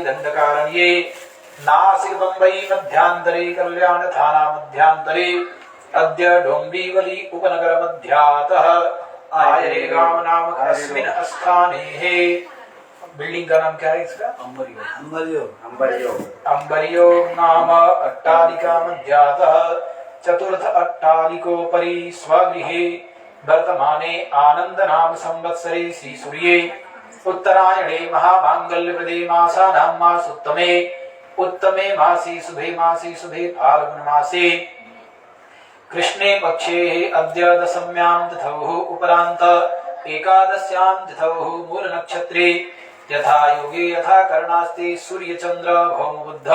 दंडकारण्ये नासिक बंबई मध्यांतरे कल्याण थाना मध्यांतरे अद्य डोंबिवली उपनगर मध्यातः आयरे गांव नाम अस्मिन् स्थाने है। बिल्डिंग का नाम क्या है इसका? अंबरियो नाम अट्टालिका मध्यातः चतुर्थ अट्टालिकोपरि स्वगृहे वर्तमाने आनंद नाम संवत्सरे श्रीसूर्ये उत्तरायणे महामांगल्यप्रदे मासानां मासोत्तमे उत्तमे मासी शुभे फाल्गुन मासे कृष्णे पक्षे अद्य दशम्यां तिथौ उपरांत एकादश्यां तिथौ मूल नक्षत्रे यथा योगे यथा करणास्ते सूर्यचंद्र भौम बुध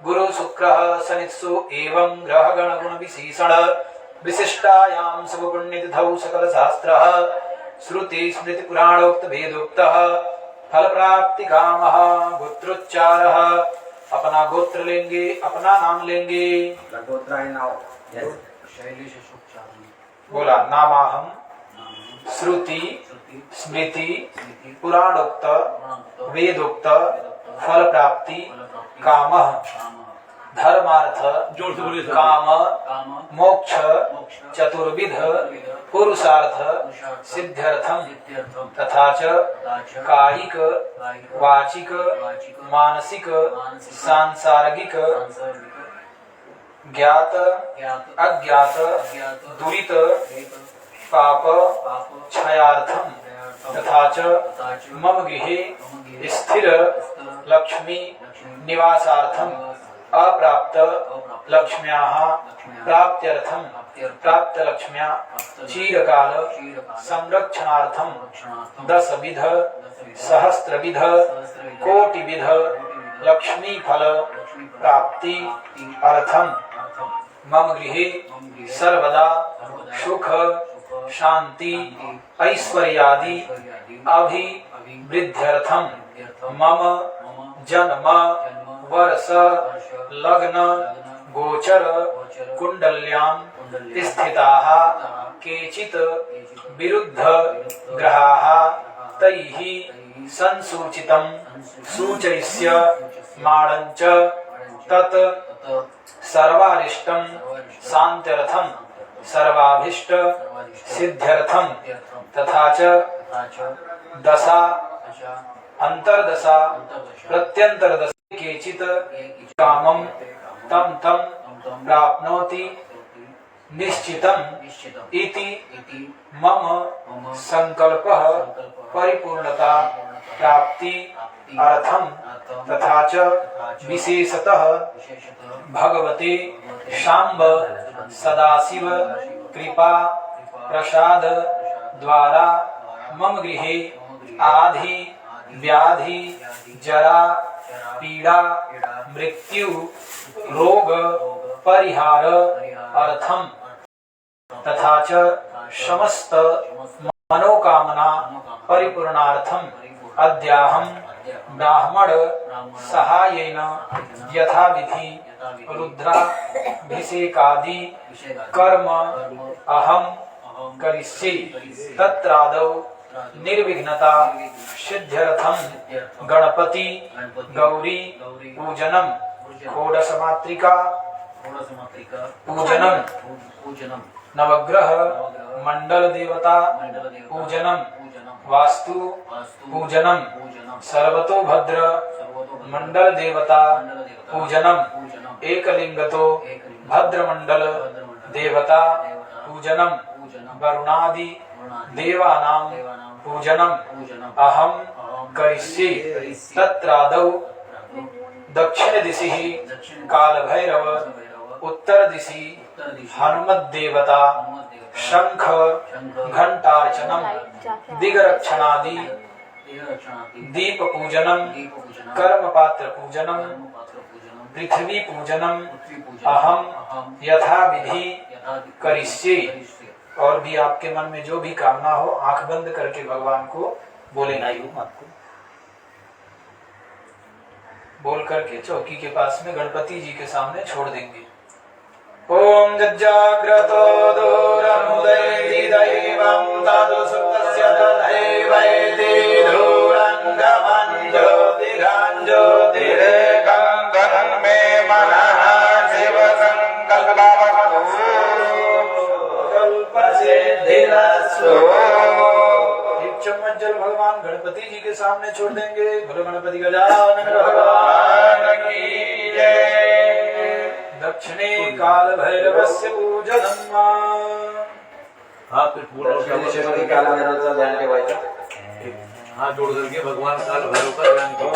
गुरु शुक्र शनित्सु एवं ग्रह गण गुण विशेषण विशिष्टायां शुभ पुण्य तिथौ सकल शास्त्र श्रुति स्मृति पुराणोक्त वेदोक्त फल प्राप्ति कामः गोत्रोच्चारः। अपना गोत्र लेंगे, अपना नाम लेंगे। बोला नामाहम श्रुति स्मृति पुराणोक्त वेदोक्त फल प्राप्ति कामः धर्मार्थ काम मोक्ष चतुर्विध पुरुषार्थ सिद्ध्यर्थम तथा च कायिक वाचिक मानसिक सांसारिक ज्ञात अज्ञात दुरित पाप क्षयार्थम तथा च मम गृहे स्थिर लक्ष्मी निवासार्थम अप्राप्त लक्ष्म्याः प्राप्त्यर्थम प्राप्त लक्ष्म्या चीरकाल संरक्षणार्थम 10 विध सहस्त्रविध कोटिविध लक्ष्मी फल प्राप्ति अर्थम मम गृहे सर्वदा सुख शांति ऐश्वर्यादि अभिवृद्ध्यर्थम मम जन्म वर्ष लग्न गोचर कुंडल्यां स्थिताः केचित् विरुद्ध ग्रहाः तैः संसूचितं सूचयिष्यमाणञ्च तत् सर्वारिष्टं शान्त्यर्थं सर्वाभीष्ट सिद्ध्यर्थं तथा च दशा अंतर्दशा प्रत्यंतरदशा केचित् कामं तं प्राप्नोति निश्चितम् इति मम संकल्पः परिपूर्णता प्राप्ति अर्थम तथा च विशेषतः भगवते शाम्ब सदाशिव कृपा प्रसाद द्वारा मम गृहे आधि व्याधि जरा पीड़ा मृत्यु रोग परिहार अर्थम तथा च समस्त मनोकामना परिपूर्णार्थम अद्याहं ब्राह्मण सहायेन यथाविधि रुद्राभिषेकादि कर्म अहं करिष्ये तत्रादौ निर्विघ्नता सिद्ध्यर्थम गणपति गौरी पूजनम षोडशमातृका पूजनम नवग्रह मंडल देवता पूजनम वास्तु पूजनम सर्वतोभद्र मंडल देवता पूजनम एकलिंगतो भद्रमंडल देवता पूजनम वरुणादि देवानां पूजनम अहं करिष्ये तत्रादौ दक्षिण दिशि कालभैरव उत्तर दिशि हनुमद्देवता शंख घंटार्चनम दिगरक्षणादि दीप पूजनम कर्मपात्र पूजनम पृथ्वी पूजनम अहं यथाविधि करिष्ये। और भी आपके मन में जो भी कामना हो आंख बंद करके भगवान को बोलेना ही आपको बोल करके चौकी के पास में गणपति जी के सामने छोड़ देंगे। ओम जज्जाग्रतो दूरमुदैति दैवं तदु सुतस्य तदैवैति दूरं गमन् ज्योतिराञ्जो सामने छोड़ देंगे। बोलो गणपति गजानन भगवान की जय। दक्षिणे काल भैरवस्य पूजनम्। हाथ पे फूल और काल भैरव का ध्यान के हाथ जोड़ करके भगवान काल भैरव का ध्यान करो।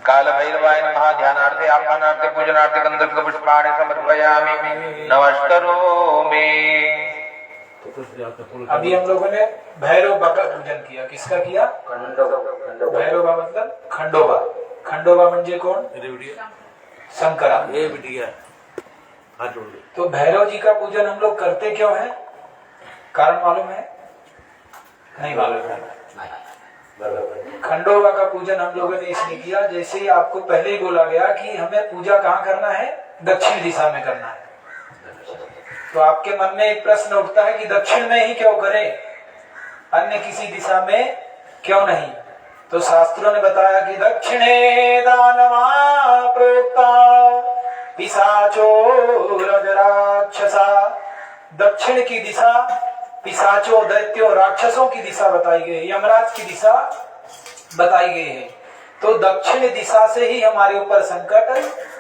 काल भैरवाय नमः। ध्यानार्थे आह्वानार्थे पूजनार्थे गंधर्व पुष्पाणि समर्पयामि नमस्करोमि। अभी हम लोगों ने भैरव का पूजन किया। किसका किया? भैरव मतलब खंडोबा। खंडोबा म्हणजे कोण? शंकरा। ये बिटिया हाथ जोड़ दे। तो भैरव जी का पूजन हम लोग करते क्यों है? कारण मालूम है? नहीं मालूम है। खंडोबा का पूजन हम लोगों ने इसलिए किया, जैसे ही आपको पहले ही बोला गया कि हमें पूजा कहाँ करना है? दक्षिण दिशा में करना है। तो आपके मन में एक प्रश्न उठता है कि दक्षिण में ही क्यों करें, अन्य किसी दिशा में क्यों नहीं? तो शास्त्रों ने बताया कि दक्षिणे दानमा प्रोक्ता पिशाचो राक्षसा। दक्षिण की दिशा पिशाचों, दैत्यों, राक्षसों की दिशा बताई गई, यमराज की दिशा बताई गई है। तो दक्षिण दिशा से ही हमारे ऊपर संकट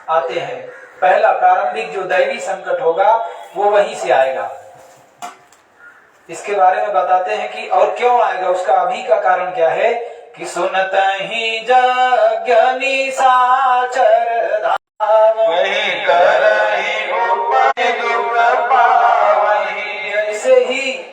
आते हैं। पहला प्रारंभिक जो दैवी संकट होगा वो वहीं से आएगा। इसके बारे में बताते हैं कि और क्यों आएगा, उसका अभी का कारण क्या है कि सुनत ही यज्ञ निशाचर धाम वही करहि उपाय दुख पावहि। ऐसे ही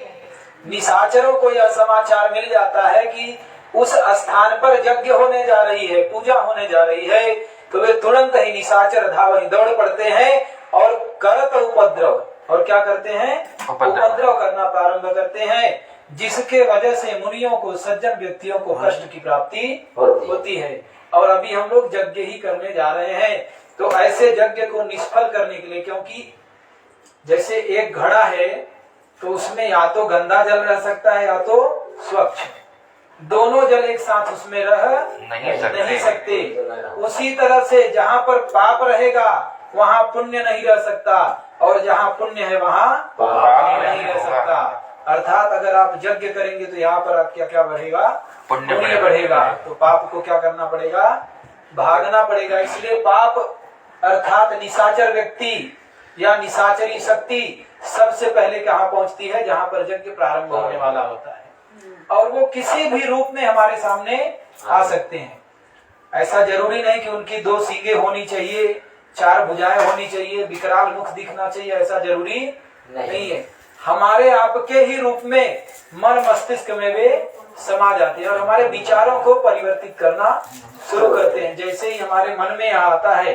निशाचरों को यह समाचार मिल जाता है कि उस स्थान पर यज्ञ होने जा रही है, पूजा होने जा रही है, तो वे तुरंत ही निशाचर धावहि दौड़ पड़ते हैं और करत उपद्रव, और क्या करते हैं? उपद्रव करना प्रारंभ करते हैं, जिसके वजह से मुनियों को, सज्जन व्यक्तियों को कष्ट की प्राप्ति होती है। और अभी हम लोग यज्ञ ही करने जा रहे हैं। तो ऐसे यज्ञ को निष्फल करने के लिए, क्योंकि जैसे एक घड़ा है तो उसमें या तो गंदा जल रह सकता है या तो स्वच्छ, दोनों जल एक साथ उसमें रह नहीं सकते। उसी तरह से जहाँ पर पाप रहेगा वहाँ पुण्य नहीं रह सकता, और जहाँ पुण्य है वहाँ पाप नहीं रह सकता। अर्थात अगर आप यज्ञ करेंगे तो यहाँ पर क्या क्या बढ़ेगा? पुण्य बढ़ेगा। तो पाप को क्या करना पड़ेगा? भागना पड़ेगा। इसलिए पाप अर्थात निशाचर व्यक्ति या निशाचरी शक्ति सबसे पहले कहाँ पहुँचती है? जहाँ पर यज्ञ प्रारंभ होने वाला होता है। और वो किसी भी रूप में हमारे सामने आ सकते हैं। ऐसा जरूरी नहीं कि उनकी 2 सींगे होनी चाहिए, 4 भुजाएं होनी चाहिए, विकराल मुख दिखना चाहिए, ऐसा जरूरी नहीं है। हमारे आपके ही रूप में मन मस्तिष्क में वे समा जाते हैं और हमारे विचारों को परिवर्तित करना शुरू करते हैं। जैसे ही हमारे मन में आता है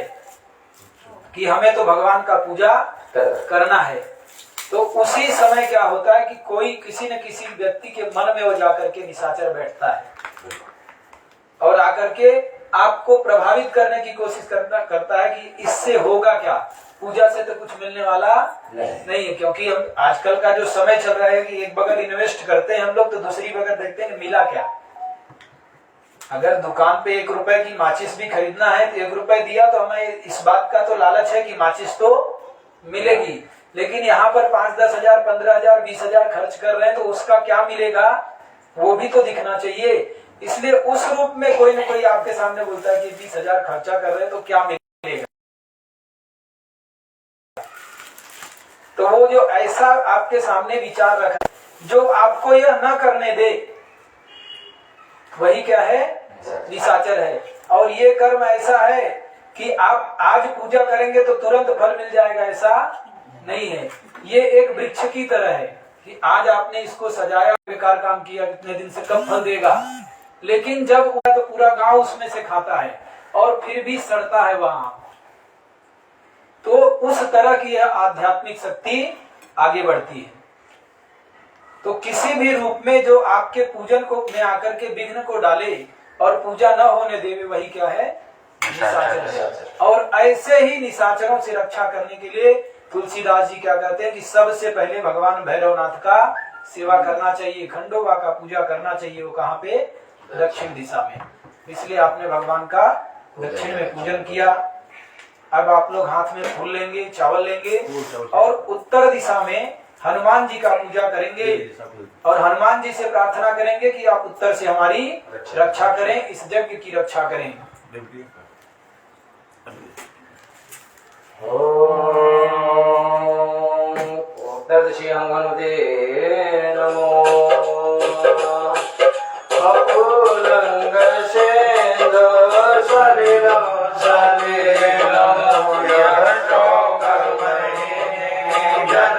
कि हमें तो भगवान का पूजा करना है, तो उसी समय क्या होता है कि कोई किसी न किसी व्यक्ति के मन में वो जाकर के निशाचर बैठता है और आकर के आपको प्रभावित करने की कोशिश करता है कि इससे होगा क्या, पूजा से तो कुछ मिलने वाला नहीं है। क्योंकि हम आजकल का जो समय चल रहा है कि एक बगल इन्वेस्ट करते हैं हम लोग तो दूसरी बगल देखते हैं मिला क्या। अगर दुकान पे 1 रुपए की माचिस भी खरीदना है तो 1 रुपए दिया तो हमें इस बात का तो लालच है कि माचिस तो मिलेगी, लेकिन यहाँ पर 5-10 हजार, 15 हजार, 20 हजार खर्च कर रहे हैं तो उसका क्या मिलेगा वो भी तो दिखना चाहिए। इसलिए उस रूप में कोई न कोई आपके सामने बोलता है कि 20 हजार खर्चा कर रहे हैं तो क्या मिलेगा, तो वो वो जो ऐसा आपके सामने विचार रखा जो आपको यह न करने दे, वही क्या है? निशाचर है। और ये कर्म ऐसा है कि आप आज पूजा करेंगे तो तुरंत फल मिल जाएगा, ऐसा नहीं है। ये एक वृक्ष की तरह है कि आज आपने इसको सजाया, बेकार काम किया, कितने दिन से कब फल देगा, लेकिन जब हुआ तो पूरा गांव उसमें से खाता है और फिर भी सड़ता है वहां। तो उस तरह की यह आध्यात्मिक शक्ति आगे बढ़ती है। तो किसी भी रूप में जो आपके पूजन को में आकर के विघ्न को डाले और पूजा न होने देवे, वही क्या है? निशाचर है। और ऐसे ही निशाचरों से रक्षा करने के लिए तुलसीदास जी क्या कहते हैं कि सबसे पहले भगवान भैरवनाथ का सेवा करना चाहिए, खंडोबा का पूजा करना चाहिए। वो कहाँ पे? दक्षिण दिशा में। इसलिए आपने भगवान का दक्षिण में पूजन किया। अब आप लोग हाथ में फूल लेंगे, चावल लेंगे और उत्तर दिशा में हनुमान जी का पूजा करेंगे और हनुमान जी से प्रार्थना करेंगे कि आप उत्तर से हमारी रक्षा करें, इस यज्ञ की रक्षा करें। उत्तर दिशा हनुमते नमो। अपुलंग सेंदो सलिलम सलिलम यशो कर्मणि जन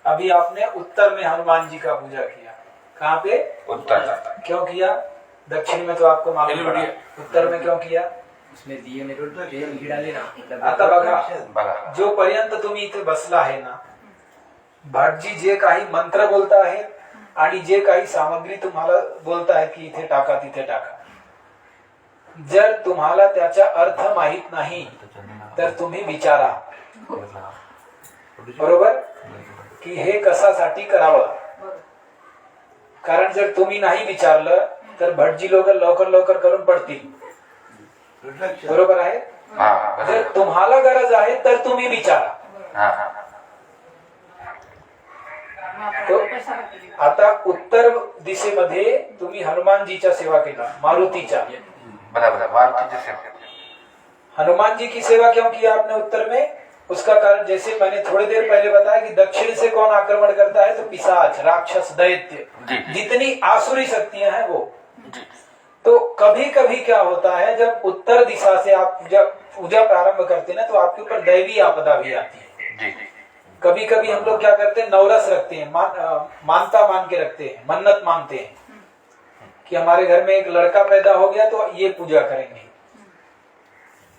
अभी आपने उत्तर में हनुमान जी का पूजा किया। कहाँ पे? उत्तर। क्यों किया? दक्षिण में तो आपको मालूम पड़ा, उत्तर में क्यों किया? उसमें दिए ने तो तेल गिरा लेना। आता बघा, जो पर्यंत तुम्ही इथे बसला आहे ना, भटजी जे काही मंत्र बोलता आहे आणि जे काही सामग्री तुम्हाला बोलता आहे की इथे टाका तिथे टाका, जर तुम्हाला त्याचा अर्थ माहित नाही तर तुम्ही विचारा, बरोबर, की हे कशासाठी करावं. कारण जर तुम्ही नाही विचारलं तर भटजी लोक लवकर लवकर करून पडतील, बरोबर आहे. जर तुम्हाला गरज आहे तर तुम्ही विचारा. तो आता उत्तर दिशेमध्ये तुम्ही हनुमानजीच्या सेवा केला, मारुतीच्या. हनुमान जी की सेवा क्यों किया आपने उत्तर में? उसका कारण जैसे मैंने थोड़ी देर पहले बताया कि दक्षिण से कौन आक्रमण करता है, तो पिशाच, राक्षस, दैत्य, जितनी आसुरी शक्तियां हैं वो. तो कभी कभी क्या होता है, जब उत्तर दिशा से आप जब पूजा प्रारंभ करते हैं ना, तो आपके ऊपर दैवी आपदा भी आती है. कभी कभी हम लोग क्या करते हैं, नवरस रखते हैं, मानता मान के रखते हैं, मन्नत मांगते हैं कि हमारे घर में एक लड़का पैदा हो गया तो ये पूजा करेंगे,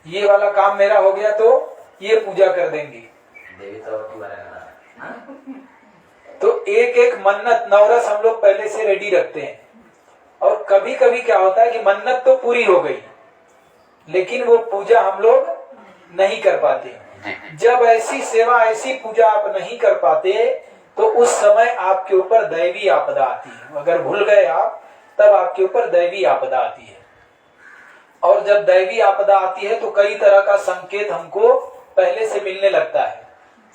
ये वाला काम मेरा हो गया तो ये पूजा कर देंगे. तो एक एक मन्नत, नवरस हम लोग पहले से रेडी रखते हैं. और कभी कभी क्या होता है कि मन्नत तो पूरी हो गई लेकिन वो पूजा हम लोग नहीं कर पाते. जब ऐसी सेवा, ऐसी पूजा आप नहीं कर पाते तो उस समय आपके ऊपर दैवी आपदा आती है. अगर भूल गए आप तब आपके ऊपर दैवी आपदा आती है. और जब दैवी आपदा आती है तो कई तरह का संकेत हमको पहले से मिलने लगता है.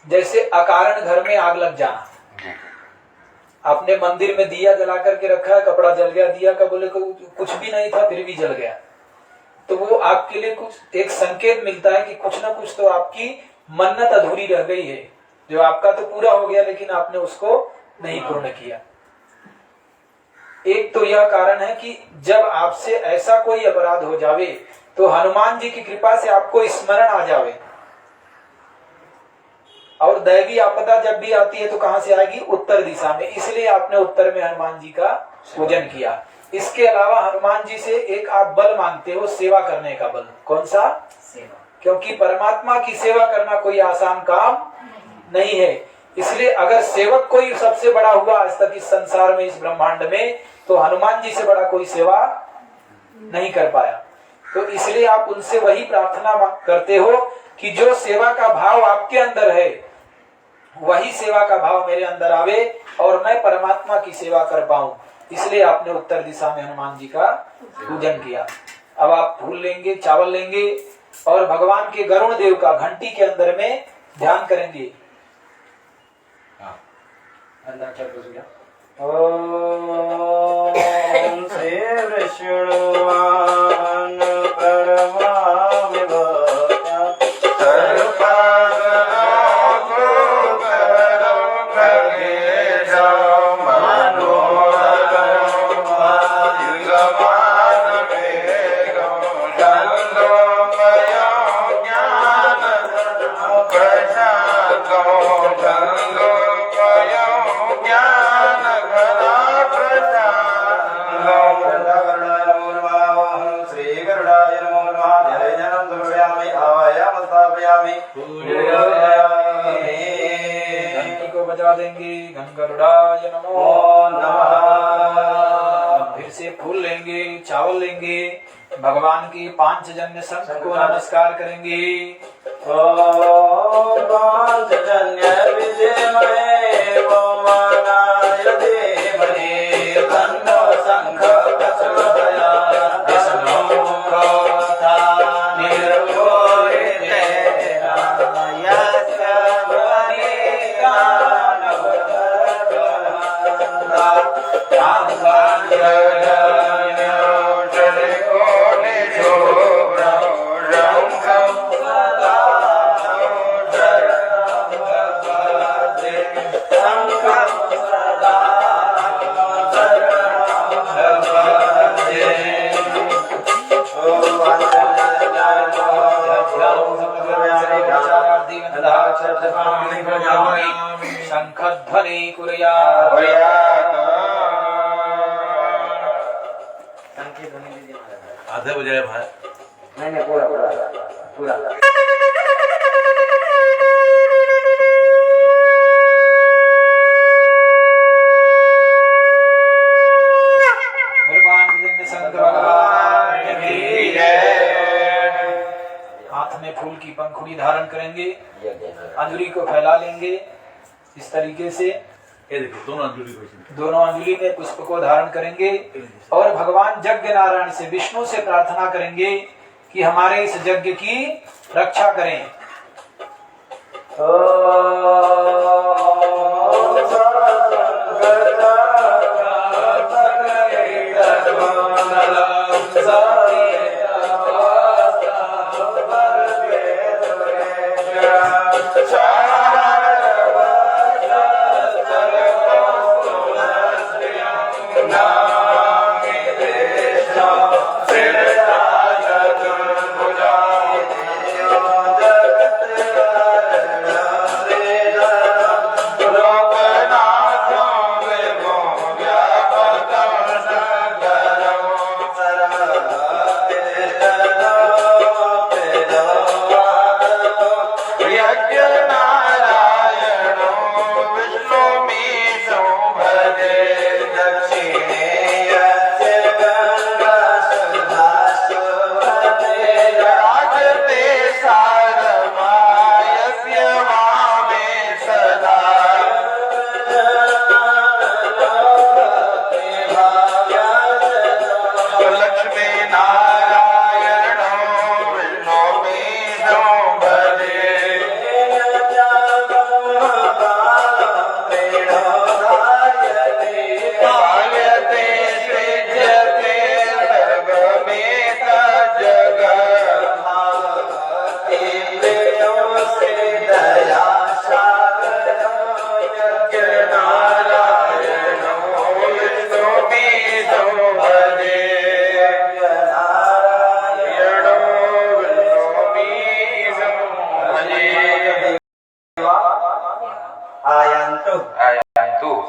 जैसे अकारण घर में आग लग जाना, आपने मंदिर में दिया जला करके रखा है, कपड़ा जल गया, दिया का बोले कुछ भी नहीं था फिर भी जल गया, तो वो आपके लिए कुछ एक संकेत मिलता है कि कुछ ना कुछ तो आपकी मन्नत अधूरी रह गई है, जो आपका तो पूरा हो गया लेकिन आपने उसको नहीं पूर्ण किया. एक तो यह कारण है कि जब आपसे ऐसा कोई अपराध हो जावे तो हनुमान जी की कृपा से आपको स्मरण आ जावे. और दैवी आपदा जब भी आती है तो कहां से आएगी? उत्तर दिशा में. इसलिए आपने उत्तर में हनुमान जी का पूजन किया. इसके अलावा हनुमान जी से एक आप बल मांगते हो, सेवा करने का बल. कौन सा? सेवा. क्योंकि परमात्मा की सेवा करना कोई आसान काम नहीं है. इसलिए अगर सेवक कोई सबसे बड़ा हुआ आज तक इस संसार में, इस ब्रह्मांड में, तो हनुमान जी से बड़ा कोई सेवा नहीं कर पाया. तो इसलिए आप उनसे वही प्रार्थना करते हो कि जो सेवा का भाव आपके अंदर है वही सेवा का भाव मेरे अंदर आवे और मैं परमात्मा की सेवा कर पाऊं. इसलिए आपने उत्तर दिशा में हनुमान जी का पूजन किया. अब आप फूल लेंगे, चावल लेंगे और भगवान के गरुण देव का घंटी के अंदर में ध्यान करेंगे. ओम श्री विष्णुवान प्रणमामि भक्त्या घंटी को बजा देंगे. गंगरुड़ाय नमो नमः. फिर से फूल लेंगे, चावल लेंगे, भगवान की पांचजन्य शंख को नमस्कार करेंगे. ओम पांचजन्य विजयमहे भवानाय धीमहि तन्नो शंख प्रचोदयात्. विष्णु गोथा निर्भोरिते यस्य शंखध्वनि कुर्यात्. आधे बजाय भाई. नहीं पूरा पूरा पूरा. फूल की पंखुड़ी धारण करेंगे, अंजलि को फैला लेंगे इस तरीके से। ये देखिए दोनों अंजलि में पुष्प को धारण करेंगे और भगवान यज्ञ नारायण से, विष्णु से प्रार्थना करेंगे कि हमारे इस यज्ञ की रक्षा करें।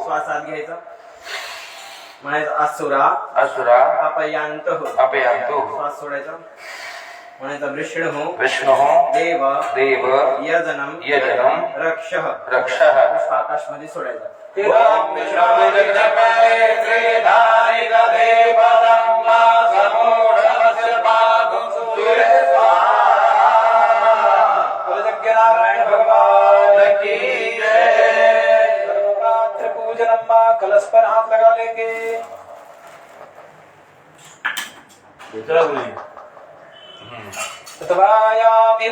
श्वासात घ्यायचा, म्हणायचं असुरा असुरा अपयांत अपयांतु श्वास सोडायचा, म्हणायचं विष्णु विष्णु देव देव यजनम यजनम रक्ष रक्ष आकाश मध्ये सोडायचा। ओम नारायण भगवान की जय। सर्वपात्र पूजनम मां, कलश पर हाथ लगा लेंगे। तत्वायामि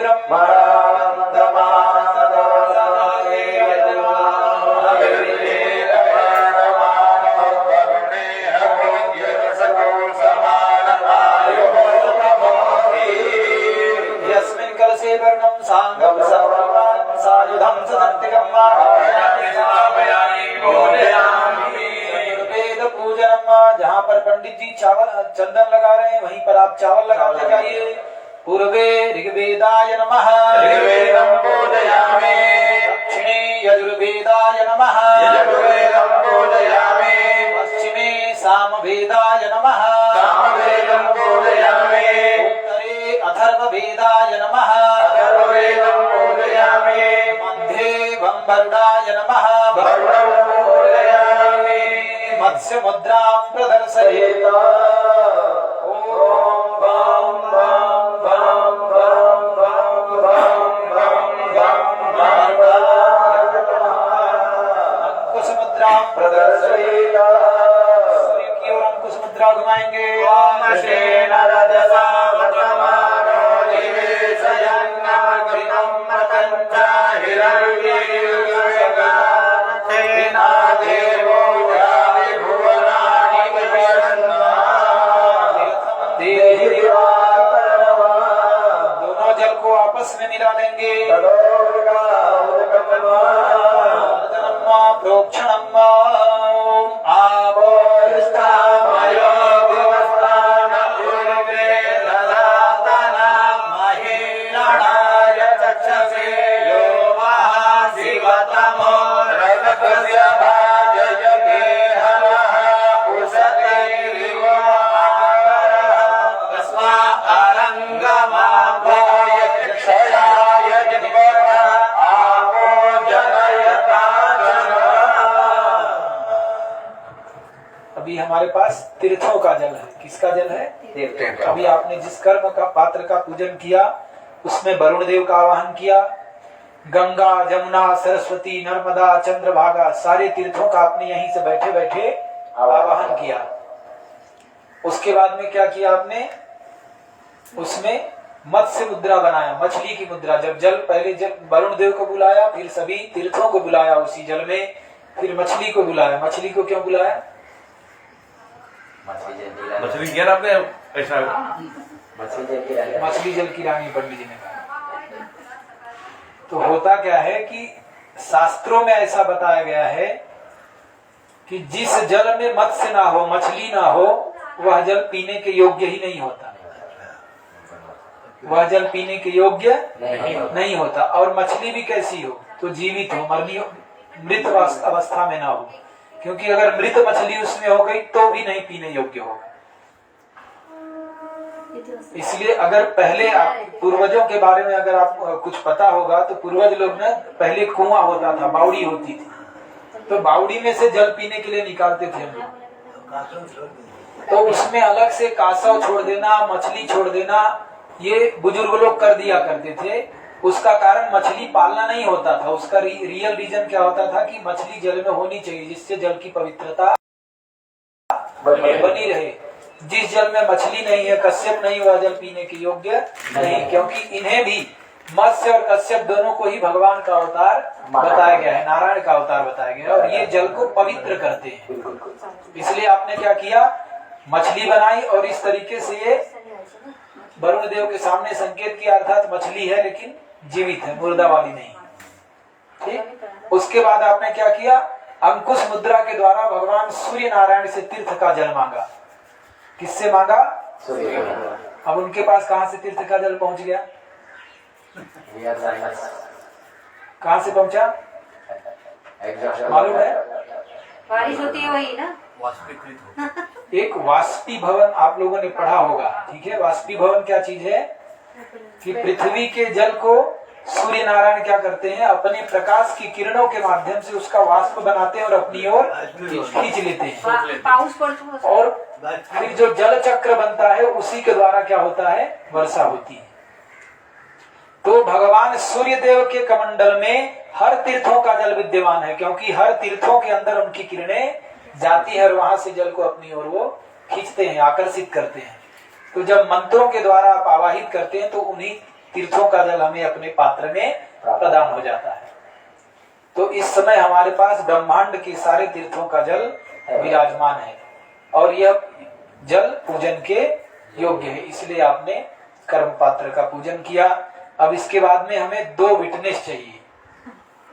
यस्मिन् कलशे वर्णं सांगं सर्वमानं सायुधं सदन्तिकं वेद पूजनम, जहाँ पर पंडित जी चावल चंदन लगा रहे हैं वहीं पर आप चावल लगाते जाइए। पूर्वे ऋग्वेदाय नमः, ऋग्वेदं पूजयामि। दक्षिणे यजुर्वेदाय नमः, यजुर्वेदं पूजयामि। पश्चिमे सामवेदाय नमः, सामवेदं पूजयामि। उत्तरे अथर्ववेदाय नमः, अथर्ववेदं पूजयामि। मध्ये वंबरुडाय नमः, वरुणं पूजयामि। मत्स्य मुद्रां प्रदर्शयेत्। ओम बम बम बम बम बम बम बम बम अंकुश मुद्रां प्रदर्शयेत्। सूर्य की ओर अंकुश मुद्रा घुमाएंगे। दोनों जल को आपस में मिला लेंगे। प्रोक्षणम आपो अभी हमारे पास तीर्थों का जल है। किसका जल है? तीर्थ। अभी आपने जिस कर्म का पात्र का पूजन किया उसमें वरुण देव का आवाहन किया। गंगा, जमुना, सरस्वती, नर्मदा, चंद्रभागा सारे तीर्थों का आपने यहीं से बैठे बैठे आवाहन किया। उसके बाद में क्या किया आपने, उसमें मत्स्य मुद्रा बनाया, मछली की मुद्रा। जब जल पहले जब वरुण देव को बुलाया, फिर सभी तीर्थों को बुलाया उसी जल में, फिर मछली को बुलाया। मछली को क्यों बुलाया? मछली किया आपने ऐसा मछली जल की रानी पंडित जी ने कहा। तो होता क्या है कि शास्त्रों में ऐसा बताया गया है कि जिस जल में मत्स्य ना हो, मछली ना हो, वह जल पीने के योग्य ही नहीं होता। वह जल पीने के योग्य नहीं होता। और मछली भी कैसी हो, तो जीवित हो, मृत अवस्था में ना हो, क्योंकि अगर मृत मछली उसमें हो गई तो भी नहीं पीने योग्य होगा। इसलिए अगर पहले आप पूर्वजों के बारे में अगर आप कुछ पता होगा तो पूर्वज लोग ना पहले कुआं होता था, बावड़ी होती थी, तो बावड़ी में से जल पीने के लिए निकालते थे हम लोग। तो उसमें अलग से कासव छोड़ देना, मछली छोड़ देना, ये बुजुर्ग लोग कर दिया करते थे। उसका कारण मछली पालना नहीं होता था। उसका रियल रीजन क्या होता था कि मछली जल में होनी चाहिए, जिससे जल की पवित्रता बनी रहे। जिस जल में मछली नहीं है, कश्यप नहीं हुआ, जल पीने के योग्य नहीं, क्योंकि इन्हें भी मत्स्य और कश्यप दोनों को ही भगवान का अवतार बताया गया है, नारायण का अवतार बताया गया है, और ये जल को पवित्र करते हैं। इसलिए आपने क्या किया, मछली बनाई और इस तरीके से ये वरुण देव के सामने संकेत किया, अर्थात मछली है लेकिन जीवित है, मुर्दा वाली नहीं। ठीक। उसके बाद आपने क्या किया, अंकुश मुद्रा के द्वारा भगवान सूर्य नारायण से तीर्थ का जल मांगा। किससे मांगा? अब उनके पास कहां से तीर्थ का जल पहुंच गया? कहां से पहुंचा मालूम है? बारिश होती है वही ना, एक वाष्पी भवन आप लोगों ने पढ़ा होगा, ठीक है। वाष्पी भवन क्या चीज है कि पृथ्वी के जल को सूर्य नारायण क्या करते हैं, अपने प्रकाश की किरणों के माध्यम से उसका वाष्प बनाते हैं और अपनी ओर खींच लेते हैं, पाउस पड़ता और फिर जो जल चक्र बनता है उसी के द्वारा क्या होता है, वर्षा होती है। तो भगवान सूर्य देव के कमंडल में हर तीर्थों का जल विद्यमान है, क्योंकि हर तीर्थों के अंदर उनकी किरणें जाती है और वहां से जल को अपनी ओर वो खींचते हैं, आकर्षित करते हैं। तो जब मंत्रों के द्वारा आप आवाहित करते हैं तो उन्हीं तीर्थों का जल हमें अपने पात्र में प्रदान हो जाता है। तो इस समय हमारे पास ब्रह्मांड के सारे तीर्थों का जल विराजमान है और यह जल पूजन के योग्य है, इसलिए आपने कर्म पात्र का पूजन किया। अब इसके बाद में हमें 2 विटनेस चाहिए।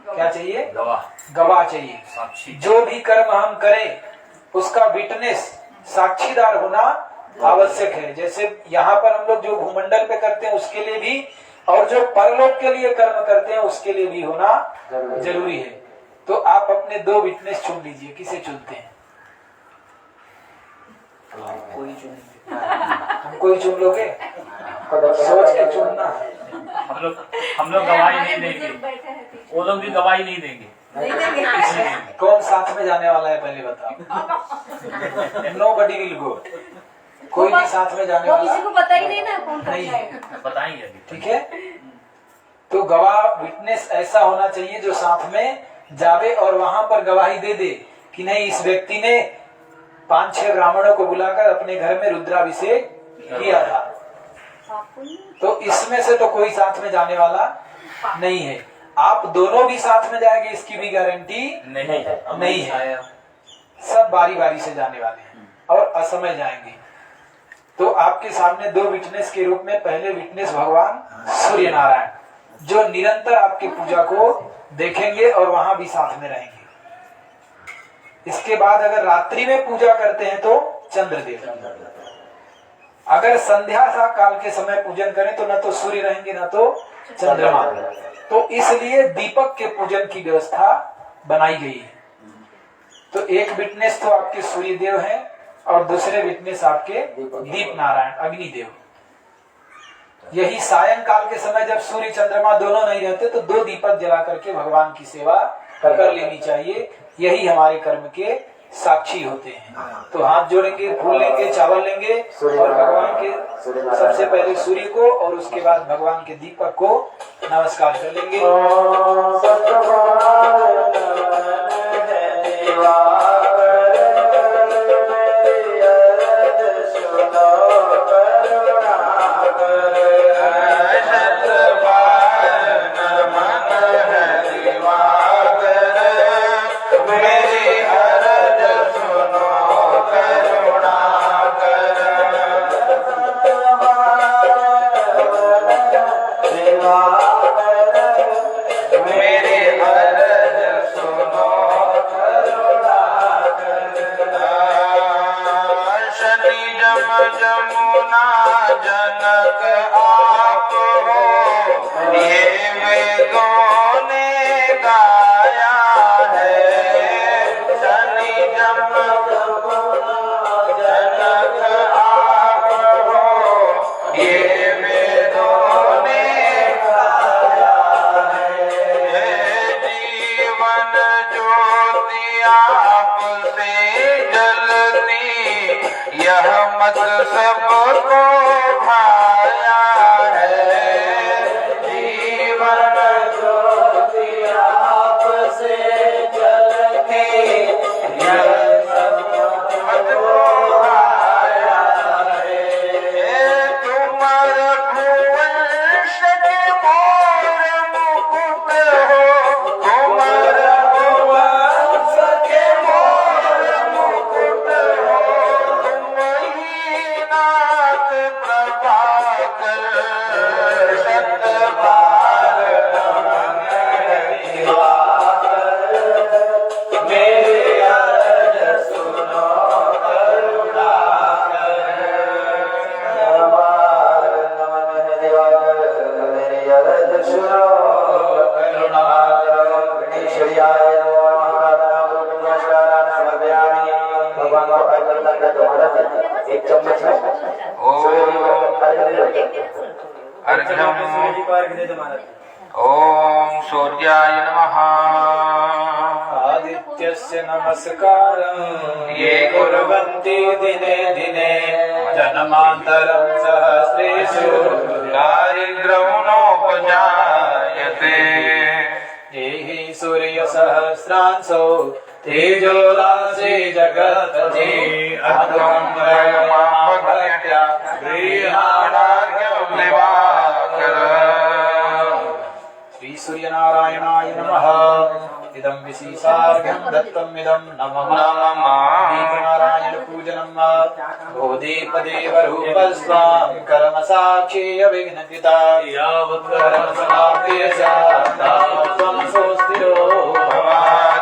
क्या चाहिए? गवाह चाहिए। साक्षी। जो भी कर्म हम करें उसका विटनेस, साक्षीदार होना आवश्यक है। जैसे यहाँ पर हम लोग जो भूमंडल पे करते हैं उसके लिए भी, और जो परलोक के लिए कर्म करते हैं उसके लिए भी होना जरूरी है। तो आप अपने 2 विटनेस चुन लीजिए। किसे चुनते हैं? कोई चुनेंगे? हमको ही चुन लोगे? सोच के चुनना। हम लोग गवाही नहीं देंगे, वो लोग भी गवाही नहीं देंगे। कौन साथ में जाने वाला है पहले बताओ। Nobody will go। कोई भी साथ में जाने वाला किसी को पता ही नहीं ना कौन नहीं है, बताएंगे अभी। ठीक है। तो गवाह विटनेस ऐसा होना चाहिए जो साथ में जावे और वहां पर गवाही दे दे कि नहीं, इस व्यक्ति ने 5-6 ब्राह्मणों को बुलाकर अपने घर में रुद्राभिषेक किया था। तो इसमें से तो कोई साथ में जाने वाला नहीं है। आप दोनों भी साथ में जाएंगे इसकी भी गारंटी नहीं है। सब बारी बारी से जाने वाले हैं और असमय जाएंगे। तो आपके सामने 2 विटनेस के रूप में, पहले विटनेस भगवान सूर्य नारायण जो निरंतर आपके पूजा को देखेंगे और वहां भी साथ में रहेंगे। इसके बाद अगर रात्रि में पूजा करते हैं तो चंद्रदेव। अगर संध्या काल के समय पूजन करें तो न तो सूर्य रहेंगे न तो चंद्रमा। तो इसलिए दीपक के पूजन की व्यवस्था बनाई गई है। तो एक विटनेस तो आपके सूर्य देव हैं और दूसरे विटनेस आपके दीप नारायण अग्निदेव। यही सायंकाल के समय जब सूर्य चंद्रमा दोनों नहीं रहते तो 2 दीपक जला करके भगवान की सेवा कर लेनी चाहिए। यही हमारे कर्म के साक्षी होते हैं। तो हाथ जोड़ेंगे, फूल लेंगे, चावल लेंगे और भगवान के सबसे पहले सूर्य को और उसके बाद भगवान के दीपक को नमस्कार कर लेंगे। जमुना जनक आप हो, ये वेदों ने गाया है। शनि जमुना जनक आप हो, ये वेदों ने गाया है। जीवन ज्योति आपसे जलती, यह मत सबको भाया है। जीवन ज्योति आपसे जलती, यह सबको भाया है। तुम रघुवंश के मोर मुकुट हो, तुम रघुवंश के मोर मुकुट हो, तुम ही नाथ प्रभाकर शतबार नमन दिवाकर। मेरी अरज सुनो करुणाकर, शतबार नमन दिवाकर। मेरी अरज सुनो करुणाकर। गणेश्वरियाय नमस्कार समर्पयामि। भगवान को अर्घ्य करना तुम्हारा एक चम्मच है। ओम सूर्याय नमः। आदित्यस्य नमस्कारं ये कुर्वन्ति दिने दिने, जन्मान्तरं सहस्रेषु दारिद्र्यो नोपजायते। ये हि सूर्यसहस्रांशो तेजो राशि जगत्पते, अहंभक्त्या गृहाणार्घ्यं दिवाकर। श्री सूर्यनारायणाय नमः। इदं विशेषार्घ्यं दत्तमिदं नमः। दीपनारायण पूजनं भूदेवरूपस्त्वां कर्मसाक्षी विघ्नकृता, यावत् कर्मसमाप्तिः स्यात् तावत् त्वं स्वस्तिरो भव।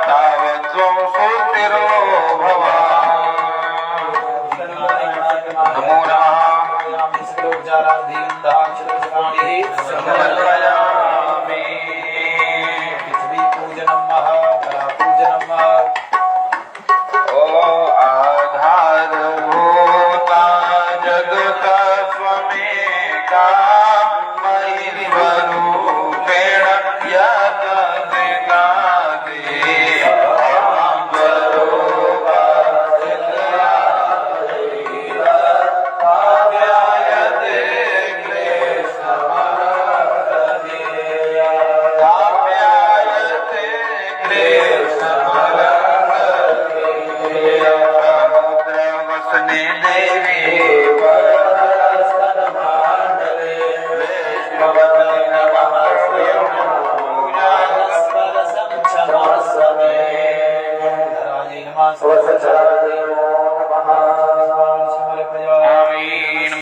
तावत् त्वं सुस्थिरो भव। नमो नमः। समर्पयामि। पृथ्वी पूजनं जला पूजनं ओ आधारभूता जगत स्वमेका, मयि स्वरूपेण यत् जगादि। काम्यायते समुद्रवसने देवी नमः।